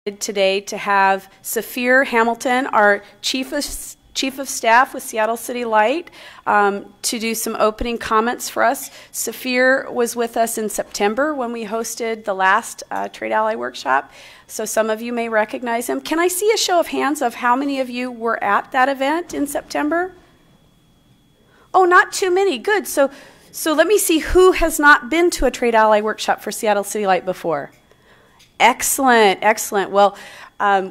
today to have Sephir Hamilton, our Chief of Staff with Seattle City Light, to do some opening comments for us. Sephir was with us in September when we hosted the last Trade Ally Workshop, so some of you may recognize him. Can I see a show of hands of how many of you were at that event in September? Oh, not too many. Good. So let me see who has not been to a Trade Ally Workshop for Seattle City Light before. Excellent, excellent. Well,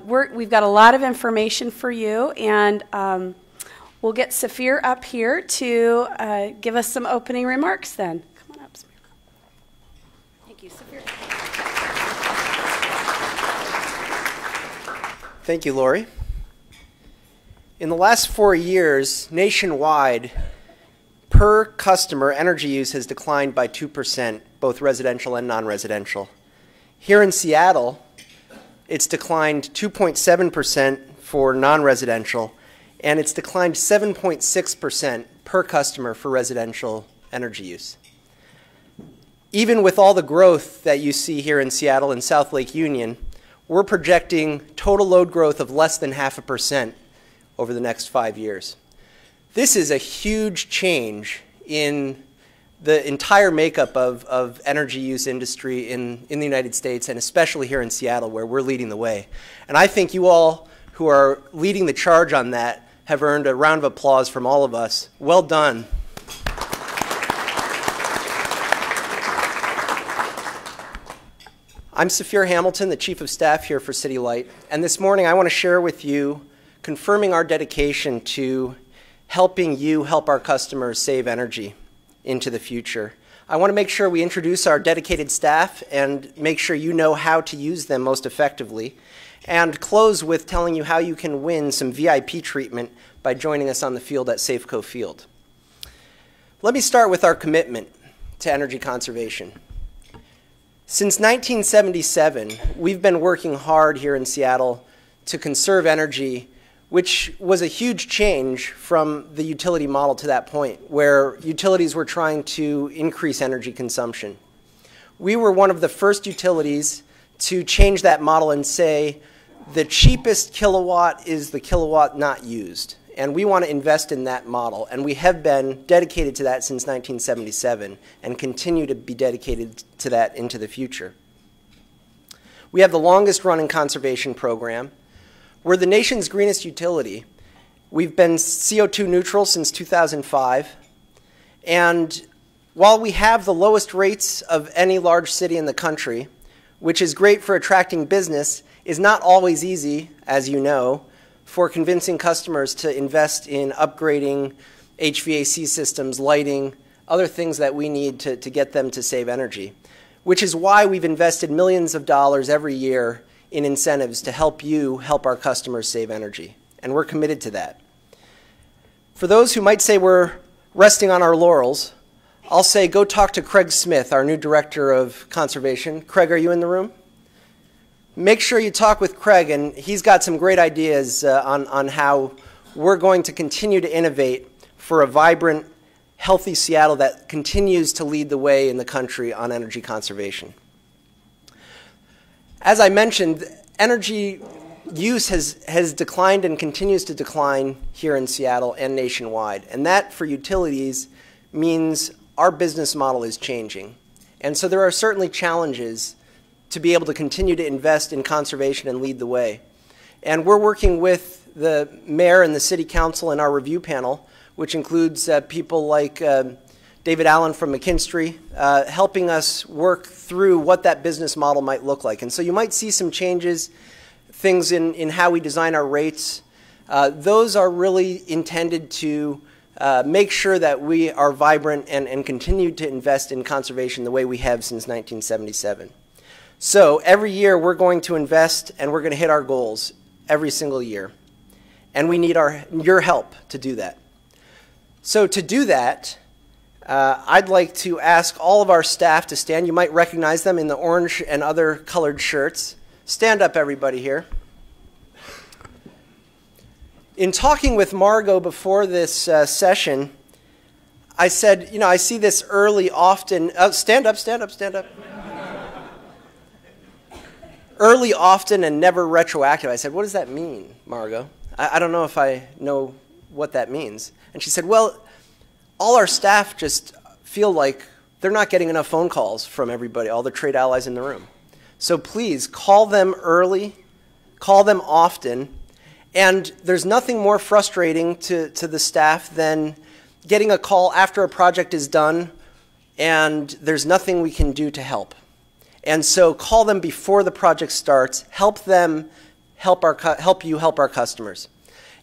we've got a lot of information for you, and we'll get Sephir up here to give us some opening remarks then. Come on up, Sephir. Thank you, Sephir. Thank you, Lori. In the last 4 years, nationwide, per customer energy use has declined by 2%, both residential and non-residential. Here in Seattle, it's declined 2.7% for non-residential, and it's declined 7.6% per customer for residential energy use. Even with all the growth that you see here in Seattle and South Lake Union, we're projecting total load growth of less than 0.5% over the next 5 years. This is a huge change in the entire makeup of energy use industry in the United States, and especially here in Seattle, where we're leading the way. And I think you all who are leading the charge on that have earned a round of applause from all of us. Well done. I'm Sephir Hamilton, the Chief of Staff here for City Light, and this morning I want to share with you confirming our dedication to helping you help our customers save energy into the future. I want to make sure we introduce our dedicated staff and make sure you know how to use them most effectively, and close with telling you how you can win some VIP treatment by joining us on the field at Safeco Field. Let me start with our commitment to energy conservation. Since 1977, we've been working hard here in Seattle to conserve energy, which was a huge change from the utility model to that point, where utilities were trying to increase energy consumption. We were one of the first utilities to change that model and say the cheapest kilowatt is the kilowatt not used. And we want to invest in that model. And we have been dedicated to that since 1977 and continue to be dedicated to that into the future. We have the longest running conservation program. We're the nation's greenest utility. We've been CO2 neutral since 2005. And while we have the lowest rates of any large city in the country, which is great for attracting business, is not always easy, as you know, for convincing customers to invest in upgrading HVAC systems, lighting, other things that we need to get them to save energy, which is why we've invested millions of dollars every year in incentives to help you help our customers save energy. And we're committed to that. For those who might say we're resting on our laurels, I'll say go talk to Craig Smith, our new Director of Conservation. Craig, are you in the room? Make sure you talk with Craig, and he's got some great ideas on how we're going to continue to innovate for a vibrant, healthy Seattle that continues to lead the way in the country on energy conservation. As I mentioned, energy use has declined and continues to decline here in Seattle and nationwide. And that, for utilities, means our business model is changing. And so there are certainly challenges to be able to continue to invest in conservation and lead the way. And we're working with the mayor and the city council and our review panel, which includes people like David Allen from McKinstry, helping us work through what that business model might look like. And so you might see some changes, things in how we design our rates. Those are really intended to make sure that we are vibrant and continue to invest in conservation the way we have since 1977. So every year we're going to invest and we're going to hit our goals every single year. And we need your help to do that. So to do that, I'd like to ask all of our staff to stand. You might recognize them in the orange and other colored shirts. Stand up, everybody here. In talking with Margot before this session, I said, you know, I see this early often. Stand up, stand up, stand up. Early, often, and never retroactive. I said, what does that mean, Margot? I don't know if I know what that means. And she said, well, all our staff just feel like they're not getting enough phone calls from everybody, all the trade allies in the room. So please, call them early, call them often, and there's nothing more frustrating to the staff than getting a call after a project is done and there's nothing we can do to help. And so call them before the project starts, help you help our customers.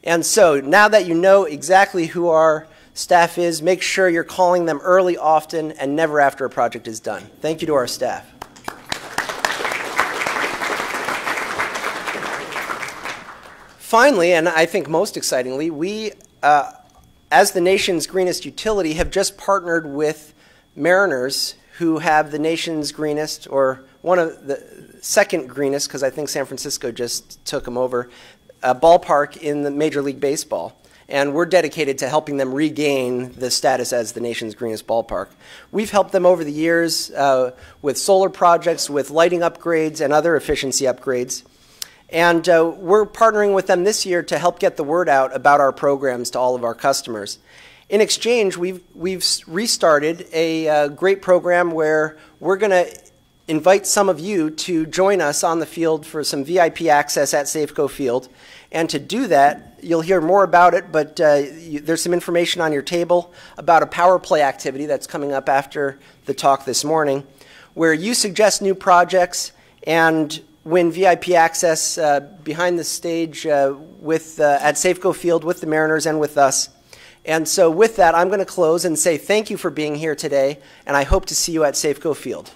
And so now that you know exactly who our staff is, make sure you're calling them early, often, and never after a project is done. Thank you to our staff. Finally, and I think most excitingly, we, as the nation's greenest utility, have just partnered with mariners who have the nation's greenest, or one of the second greenest, because I think San Francisco just took them over, ballpark in the Major League Baseball. And we're dedicated to helping them regain the status as the nation's greenest ballpark. We've helped them over the years with solar projects, with lighting upgrades, and other efficiency upgrades. And we're partnering with them this year to help get the word out about our programs to all of our customers. In exchange, we've restarted a great program where we're going to invite some of you to join us on the field for some VIP access at Safeco Field. And to do that, you'll hear more about it, but there's some information on your table about a power play activity that's coming up after the talk this morning, where you suggest new projects and win VIP access behind the stage at Safeco Field with the Mariners and with us. And so with that, I'm going to close and say thank you for being here today, and I hope to see you at Safeco Field.